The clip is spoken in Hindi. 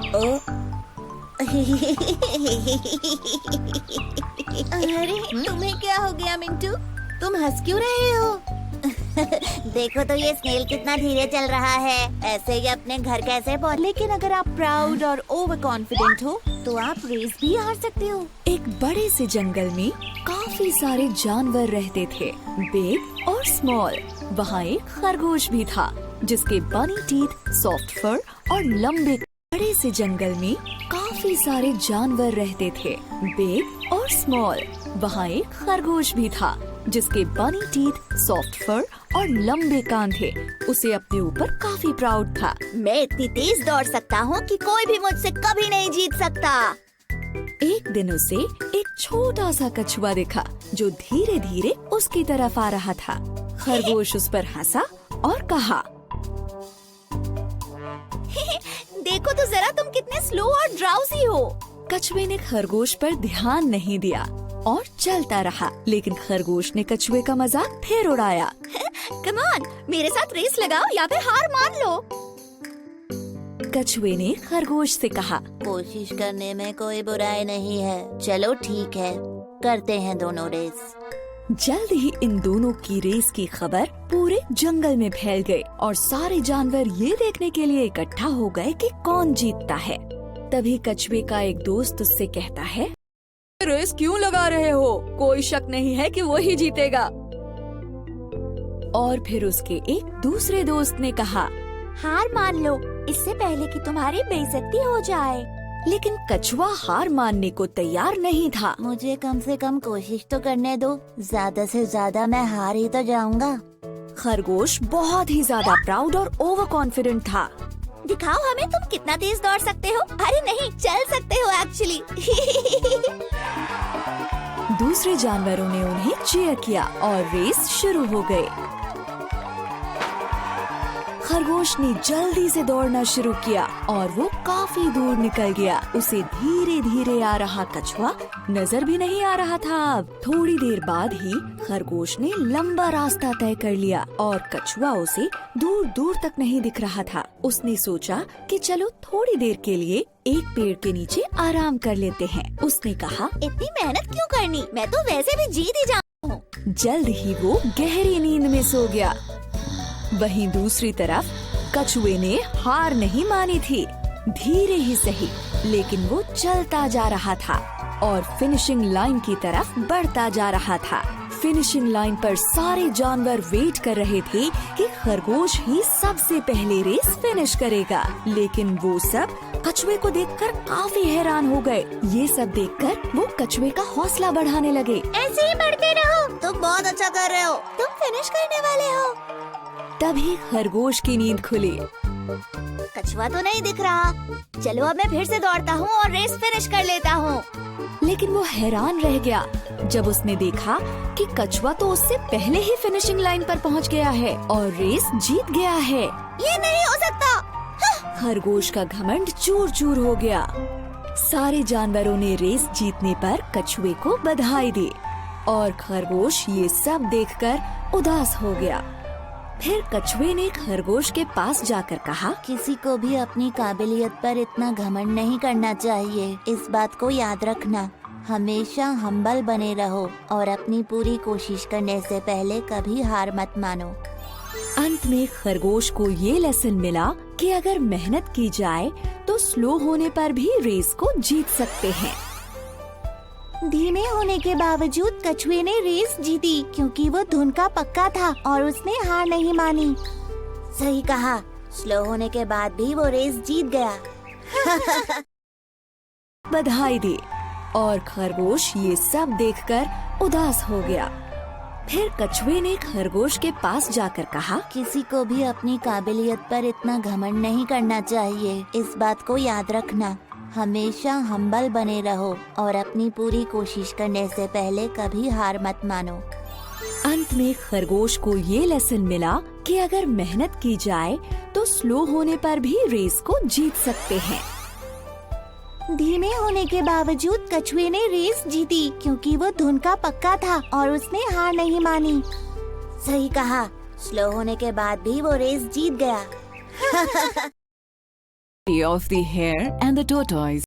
ओ, अरे तुम्हें क्या हो गया मिंटू? तुम हंस क्यों रहे हो? देखो तो ये स्नेल कितना धीरे चल रहा है। ऐसे ही अपने घर कैसे पहुँच। लेकिन अगर आप प्राउड और ओवर कॉन्फिडेंट हो तो आप रेस भी हार सकते हो। एक बड़े से जंगल में काफी सारे जानवर रहते थे, बिग और स्मॉल। वहाँ एक खरगोश भी था जिसके बनी टीथ, सॉफ्ट फर और लंबे। बड़े से जंगल में काफी सारे जानवर रहते थे, बिग और स्मॉल। वहाँ एक खरगोश भी था जिसके बनी टीथ, सॉफ्ट फर और लंबे कान थे। उसे अपने ऊपर काफी प्राउड था। मैं इतनी तेज दौड़ सकता हूँ कि कोई भी मुझसे कभी नहीं जीत सकता। एक दिन उसे एक छोटा सा कछुआ दिखा जो धीरे धीरे उसकी तरफ आ रहा था। खरगोश उस पर हंसा और कहा, देखो तो जरा तुम कितने स्लो और ड्राउजी हो। कछुए ने खरगोश पर ध्यान नहीं दिया और चलता रहा, लेकिन खरगोश ने कछुए का मजाक फिर उड़ाया। कम ऑन, मेरे साथ रेस लगाओ या फिर हार मान लो। कछुए ने खरगोश से कहा, कोशिश करने में कोई बुराई नहीं है। चलो ठीक है, करते हैं दोनों रेस। जल्द ही इन दोनों की रेस की खबर पूरे जंगल में फैल गई और सारे जानवर ये देखने के लिए इकट्ठा हो गए कि कौन जीतता है। तभी कछुए का एक दोस्त उससे कहता है, रेस क्यों लगा रहे हो? कोई शक नहीं है कि वो ही जीतेगा। और फिर उसके एक दूसरे दोस्त ने कहा, हार मान लो इससे पहले कि तुम्हारी बेइज्जती हो जाए। लेकिन कछुआ हार मानने को तैयार नहीं था। मुझे कम से कम कोशिश तो करने दो। ज्यादा से ज्यादा मैं हार ही तो जाऊंगा। खरगोश बहुत ही ज्यादा प्राउड और ओवर कॉन्फिडेंट था। दिखाओ हमें तुम कितना तेज दौड़ सकते हो। अरे नहीं, चल सकते हो एक्चुअली। दूसरे जानवरों ने उन्हें चीयर किया और रेस शुरू हो गई। खरगोश ने जल्दी से दौड़ना शुरू किया और वो काफी दूर निकल गया। उसे धीरे धीरे आ रहा कछुआ नजर भी नहीं आ रहा था। अब थोड़ी देर बाद ही खरगोश ने लंबा रास्ता तय कर लिया और कछुआ उसे दूर दूर तक नहीं दिख रहा था। उसने सोचा कि चलो थोड़ी देर के लिए एक पेड़ के नीचे आराम कर लेते हैं। उसने कहा, इतनी मेहनत क्यों करनी, मैं तो वैसे भी जीत ही जाऊँ हूँ। जल्द ही वो गहरी नींद में सो गया। वहीं दूसरी तरफ कछुए ने हार नहीं मानी थी। धीरे ही सही, लेकिन वो चलता जा रहा था और फिनिशिंग लाइन की तरफ बढ़ता जा रहा था। फिनिशिंग लाइन पर सारे जानवर वेट कर रहे थे कि खरगोश ही सबसे पहले रेस फिनिश करेगा। लेकिन वो सब कछुए को देखकर काफी हैरान हो गए। ये सब देखकर वो कछुए का हौसला बढ़ाने लगे। ऐसे ही बढ़ते रहो, तुम बहुत अच्छा कर रहे हो। तुम फिनिश करने वाले हो। तभी खरगोश की नींद खुली। कछुआ तो नहीं दिख रहा। चलो अब मैं फिर से दौड़ता हूँ और रेस फिनिश कर लेता हूँ। लेकिन वो हैरान रह गया जब उसने देखा कि कछुआ तो उससे पहले ही फिनिशिंग लाइन पर पहुंच गया है और रेस जीत गया है। ये नहीं हो सकता। खरगोश का घमंड चूर चूर हो गया। सारे जानवरों ने रेस जीतने पर कछुए को बधाई दी और खरगोश ये सब देखकर उदास हो गया। फिर कछुए ने खरगोश के पास जाकर कहा, किसी को भी अपनी काबिलियत पर इतना घमंड नहीं करना चाहिए। इस बात को याद रखना। हमेशा हम्बल बने रहो और अपनी पूरी कोशिश करने से पहले कभी हार मत मानो। अंत में खरगोश को ये लेसन मिला कि अगर मेहनत की जाए तो स्लो होने पर भी रेस को जीत सकते हैं। धीमे होने के बावजूद कछुए ने रेस जीती क्योंकि वो धुन का पक्का था और उसने हार नहीं मानी। सही कहा, स्लो होने के बाद भी वो रेस जीत गया। बधाई दी और खरगोश ये सब देखकर उदास हो गया। फिर कछुए ने खरगोश के पास जाकर कहा, किसी को भी अपनी काबिलियत पर इतना घमंड नहीं करना चाहिए। इस बात को याद रखना। हमेशा हम्बल बने रहो और अपनी पूरी कोशिश करने से पहले कभी हार मत मानो। अंत में खरगोश को ये लेसन मिला कि अगर मेहनत की जाए तो स्लो होने पर भी रेस को जीत सकते हैं। धीमे होने के बावजूद कछुए ने रेस जीती क्योंकि वो धुन का पक्का था और उसने हार नहीं मानी। सही कहा, स्लो होने के बाद भी वो रेस जीत गया। of the Hare and the Tortoise.